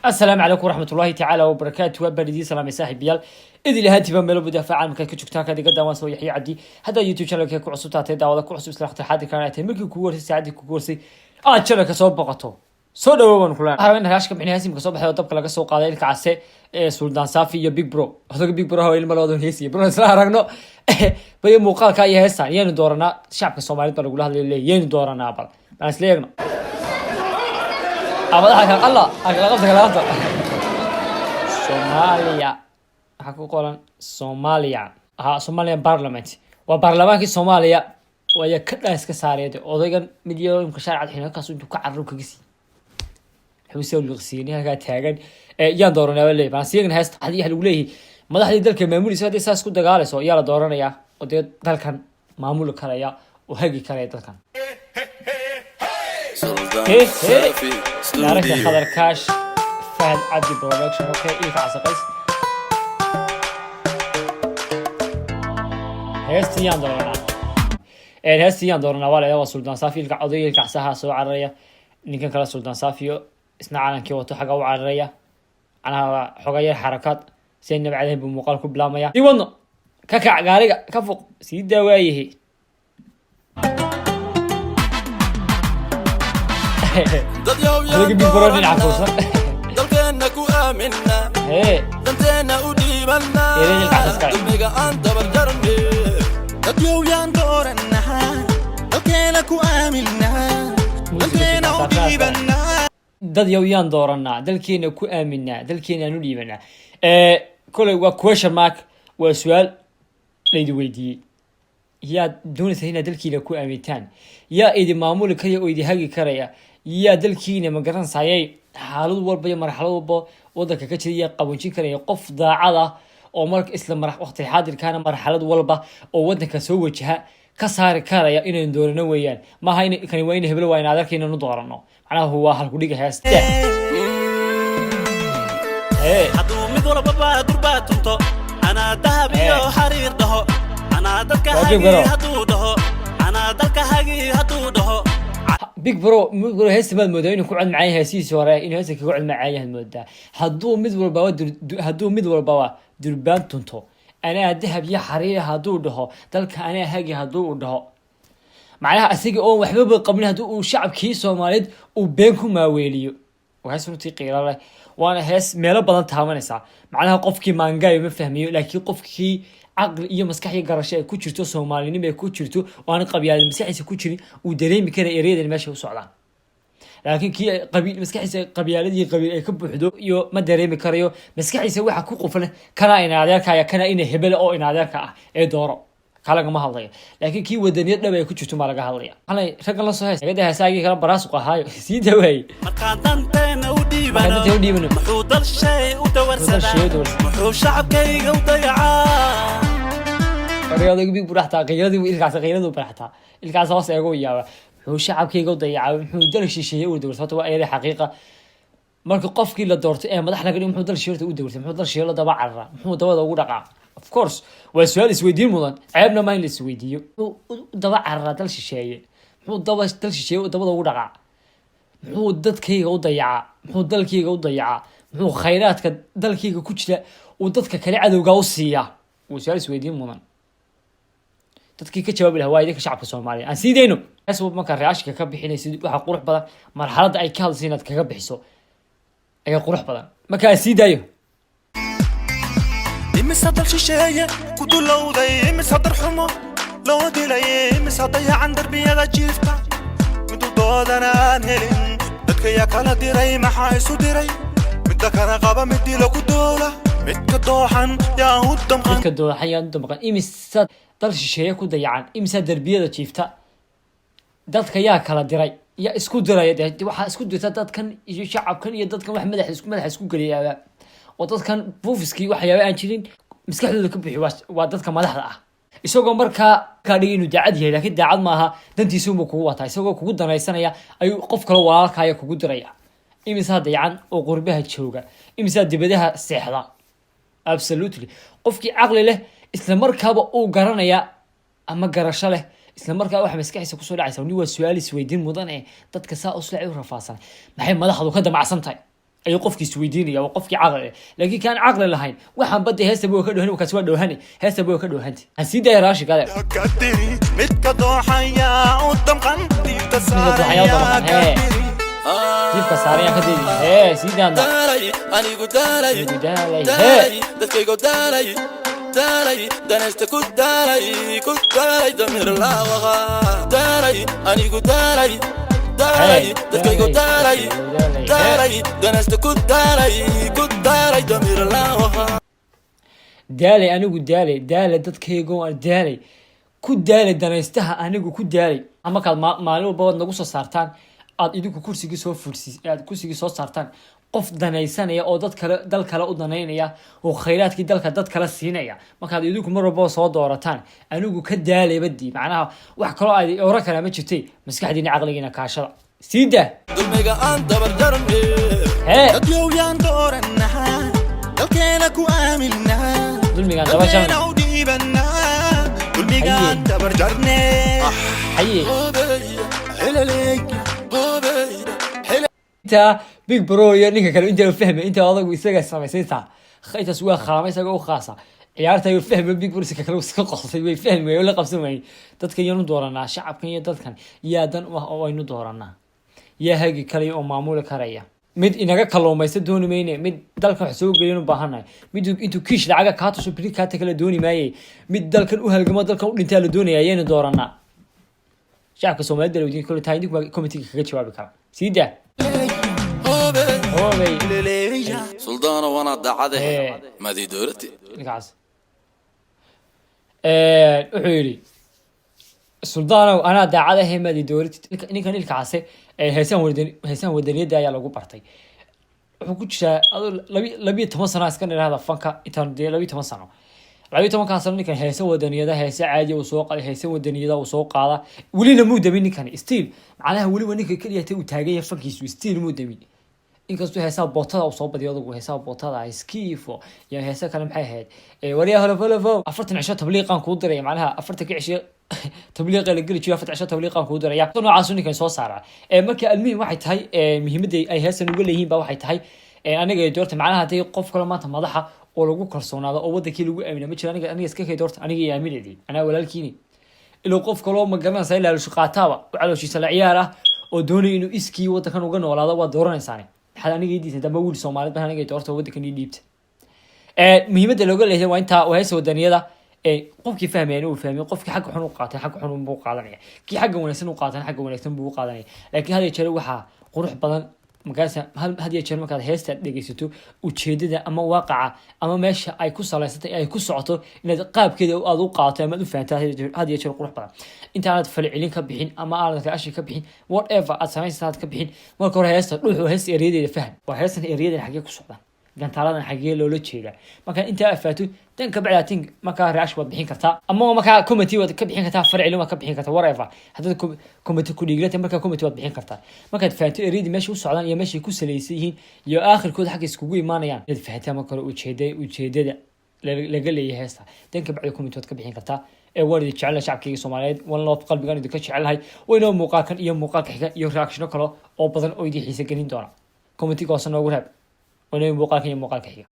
السلام عليكم ورحمة الله تعالى وبركاته. وبردي سلام يا صاحبي يال إذا لهاتي بملو بدافع عن مكان كشكتان كذا قدام واسو يحيى عدي هذا يوتيوب شانل كيكو عصو تاعتي داودا كو عصو سلاخت حادي كانت ملكي كورسي ساعدي كورسي شانل كسو بقطو سو دhowan kulan waxaan hashka bixin haasim ka soo baxay dabka laga soo qaaday ilka case Sultan Safi iyo Big Bro hadaga Big Bro ilma loo heesiyo bro isla aragno bay muuqaalka ay heestaan yeen doorana shacabka Soomaaliyeed baa lagu hadlayay yeen doorana bal aan isla eegno abadaha Allah aqlaqabta Somalia waxaa qoran Somalia Somalia Parliament waa baarlamaanka Soomaaliya way ka iska saarayay odaygan midiyooyinka sharciyada xilkaas intuu ka carruur ka gisi حوسه الغسيني هكا تاغن يان دورنا ولا بان سيغن هست hadii lagu leeyahay madaxdii dalka maamulaysa hadii saas ku dagaalayso ayaa la dooranaya oo dalkan maamul karaya oo hagi karaya dalkan نعرف خضر كاش فهد عبد برودكشن اوكي إلك عسقيس هستيان دورنا هستيان دورنا ولا يا سلطان صافي إلك عضي إلك عساها سو عرية نكن كلا سلطان صافي isna calankii wato xaga u cararaya ana xogaya xarakaad seen بعدين بمقال ku bilaamaya diwadno ka kac gaariga ka fuq si dawaayahay dad yow Big Bro nacfuusa dalkeena ku aaminna danteena u dhiibanna damiga aan dabar jarne dad yow yaan dooranaha dalkeena ku aaminna danteena u dhiibanna dad yawiyaan dooranaa dalkeena ku aaminaa dalkeena aanu dhiibanaa kulay waa question mark waa su'aal leeyahay weydiiyay yaa doonaysa inaad dalkeena ku aamintaan yaa idin maamul kariya oo idin hagi karaya yaa dalkeena ma garanayay xaalad walba iyo marxalad walba wadanka ka jira qaboojin karaya qof daacad ah oo marka isla waqti xaadirkaana marxalad walba oo wadanka soo wajaha ka saari karaya inaan doorano weeyaan ma hayna kan waa in hebel waa in adarkeena nu doorano macnaha huwa hal ku dhiga heesta haduu mid walba baa durba tunto ana dahab iyo xariir dhaho ana dadka hagi haduu dhaho ana dadka hagi haduu dhaho Big Bro heesta mad moodaa inuu ku cad macay heesiis hore inuu heesta ku cad macay moodaa haduu mid walba durbaan tunto أنا ذهب يا حرية هادو ده ذلك أنا هاجي هادو ده معناها أسيج أو وحبيب قبل هادو وشعب كيس ومالد وبينكم ما ويليو وهسه نتيقي الله وأنا هس ملا بدن تهمنا ساعة معناها قفكي مانجاي مفهميه لكن قفكي عقل إيه مسكحي قرشة كوتشرتو سومالي نبي كوتشرتو وأنا قبيلة المسيحي سكوتشري ودريم كده يريد المشي وسعدان لكن كي قبيل مسكحي قبيلة قبيل كب حدو يو ما دريم كريو مسكحي سوي حكوق فله كنا إن عذاك يا كنا إن هبل أو إن عذاك دورة كلا ما هالضيق لكن كي ودنيا نبي كوتشتو ما لقى هالضيق أنا شكل الله صحيح كده هساقي كلام براسق هاي سيد وهاي مكان ودي بنا محوط الشيء وتورسنا محوط شعب كي وضيعا رياضة بيج براحتها غيرتي وإلكاس غيرتي براحتها إلكاس خاص يقول يا هو شعب كي ضيع محو درش شيء ودورته waa ay xaqiiqa marka qofkii la doortay ee madaxna galay muxuu dal shirta u doortay muxuu dal shirta daba carra muxuu dabada ugu dhaqaa of course waa su'aal isweydiin mudan ceebna ma in la isweydiiyo daba carra dal shisheeye muxuu daba dal shisheeye dabada ugu dhaqaa muxuu dadkayga u dayacaa muxuu dalkayga u dayacaa muxuu khayraadka dalkayga ku jira oo dadka kale cadowga u siiya waa su'aal isweydiin mudan dadkii ka jawaab lahaa waa idinka shacabka Soomaaliya aan siideyno asbab marka raashka ka bixinaysid waxa qurux badan marxaladda ay ka hadlayeen aad kaga bixiso ay qurux badan marka siidayo imisa dal shisheeye ku dulowday imisa darxumo loo dilay imisa dayacan darbiyada jiifta mid doodanaan helin dadka yaa kala diray maxaa isu diray mid kana qaba mid dilo ku doola mid ka dooxan yaa udamqan imisa dal shisheeye ku dayacan imisa darbiyada jiifta dadka yaa kala diray ya isku diray waxa isku dirta dadkan iyo shacabkan iyo dadkan wax madax isku galiyay oo dadkan buufiski waxyaabo aan jirin maskaxdooda ka bixi waa dadka madaxda ah isagoo markaa ka dhigay inuu daacad yahay laakiin daacad maaha dantiisu ma kugu wataa isagoo kugu danaysanaya ayuu qof kale walaalkaaga kugu diraya imisa dayacan oo qurbaha jooga imisa dibadaha seexda absolutely qofkii aqli leh isla markaaba uu garanaya ama garasho leh isla markaa waxa maskaxdiisa ku soo dhacaysa waa su'aal isweydiin mudan ee dadka saa u slaaci u rafaasan maxay madaxdu ka damacsan tahay أي قفك سويديني أو قفك عقل لكن كان عقل لهين وحن بدي هسه بو كدو هني وكسوا دو هني هسه بو كدو هنتي هسيدا يا راشي قال كدري متكدو حيا قدام قندي تسايا جيب كساريا كدري سيدا داري أني قد داري دتكي قد داري دنست كد داري دمير لا وغا داري أني قد داري دتكي قد داري دنست كد داري دمير لا وغا دالي أنا قد دالي دتكي قد دالي كد دالي دنستها أنا قد دالي أما كان مالو بود نقص صارتان aad idinku kursiga soo fursi aad kursiga soo saartaan qof danaysanaya oo dal kale u danaynaya oo khayraadkii dalka dad kale siinaya markaad idinku mar walba soo doorataan anigu ka daalay badii macnaha wax kale ay oran kara ma jirtay maskaxdiina aqligiina kaashada siida dulmiga aan dabar jarmi dadyow yaan dooranaha dalkeena ku aaminna dulmiga dabar jarmi dulmiga aan dabar jarne haye انت بيج برو يا نيكا كانوا انت لو فهم انت هذا ويساق سميسينتا خيتا سوا خامس او خاصه ciyaarta uu fahmay big bursi ka kale iska qoxsay way fahmay oo la qabsamay dadka yanu dooranaa shacabkan iyo dadkan yaadan oo aynu dooranaa yaa hagi kale oo maamul karaya mid inaga kaloomaysa dooni meeyne mid dalka wax soo galin u baahanahay mid intuu kiish lacaga ka taasoo birikaata kala dooni maayay mid dalkan u halgamo dalkan u dhintaa la doonaya ayayna dooranaa shacabka Soomaaliyeed dalwadiin kale tahay idinku committee kaga jawaabi kara siida سلطان وانا دعده ما دي دورتي نقاس وحيري سلطان وانا دعده ما دي دورتي ninkan ilkaase heesan wadaniyada ayaa lagu bartay wuxuu ku jiraa 12 sano iska niraahda fanka intaan 12 sano 12 sano ninkan heesan wadaniyada heesan caadi oo soo qaday heesan wadaniyada oo soo qaada waliina muudamin ninkan stiil macnaha wali ninka kaliya uu taagan yahay fankiisu stiil muudamin inkastoo heesaa bootada uu soo badiyo adigu heesaa bootada iskiifo iyo heesaa kale maxay ahayd wariyaha holo 40 tabliiqan ku diray macnaha 40 tabliiq la gali jiray 40 tabliiqan ku diray noocaas ninkan soo saara marka almiin waxay tahay muhiimadda ay heesan ugu leeyihiin ba waxay tahay aniga ay doortay macnaha haday qof kale maanta madaxa oo lagu kalsoonaado oo wadankii lagu aamino ma jira aniga iska kay doortay aniga iyo aaminadii ana walaalkiini ilo qof kale oo magaranaysa ilaa shaqaataaba wacalooshiisa la ciyaar ah oo doonay inuu iskii wadankan uga noolaado waa dooranaysan حد أنا جيت إذا بقول سومالي بس أنا جيت أرتو ودك إني ديبت مهمة اللي أقول له وأنت وهي سودانية ده قف كيف فهمين وفهمين قف كي حق حنو قاتل حق حنو بوق قادنية كي حق ونسن وقاتل حق ونسن بوق قادنية لكن هذا يشلو وحى قروح بدن مقاسة هذا يشلو مكان هيست دقيستو وتشدد أما واقعة أما ماشي أي كوس على ستة أي كوس عطو إن قاب كده أضو قاتل ما فهمت هذا يشلو قروح بدن أنت على تفلعلين كبحين أما على تأشي كبحين whatever أسمعين سنة كبحين ما كره هيست روح وهيست يريد يفهم وهيست يريد الحقيقة كوس بدن كان ترى حقيقة لو لتشيله ما كان أنت أفاتو تن كبعد تين ما كان رعش وبحين كرتا أما ما كان كوميتي وكبحين كرتا فرع لو ما كبحين كرتا whatever هذا كوميتي كوليجات ما كان كوميتي وبحين كرتا ما كان فاتو يريد ماشي وسعدان يمشي كوس ليسيهين يا آخر كود حق يسكوجو إيمانه يعني الفهتها ما كانوا وتشيده لقل لي هسه تن كبعد كوميتي وكبحين كرتا ورد جعل شعبكي Soomaaliyeed والله بقلبي كان يدك جعلها وينو muuqaalkan iyo muuqaalka xiga iyo reaction kale oo badan oo idii xiisa gelin doona كوميتي goosana ugu reeb وينو muuqaalkan iyo muuqaalka xiga